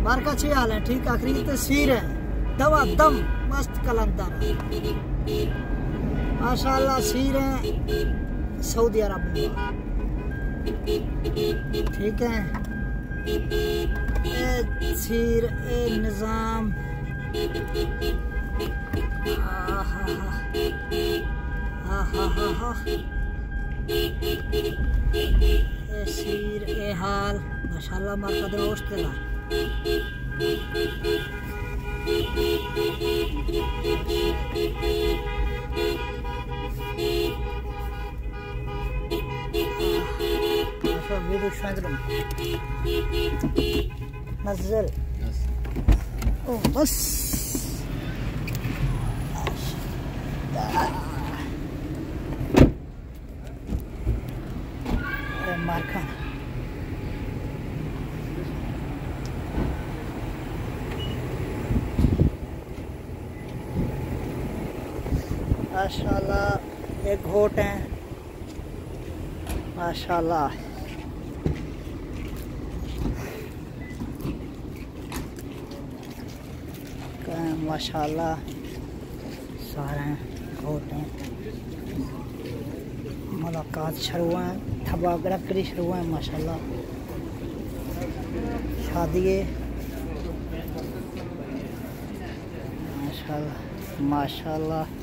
मार्का अच्छी हाल है ठीक आखिरी तो सीर है दवा दम मस्त कलंदर माशाल्लाह सीर है सऊदी अरब में ठीक है ए सीर ए निज़ाम ए सीर ए हाल माशाल्लाह मार्का दे ओस्टेला वीडियो शायद नज़र ओ बस मार्का माशाल्लाह एक घोट है माशाल्लाह माशाल्लाह सारे घोट हैं मुलाकात शुरू है थबागड़ा करी शुरू है माशाल्लाह शादी माशाल्लाह माशाल्लाह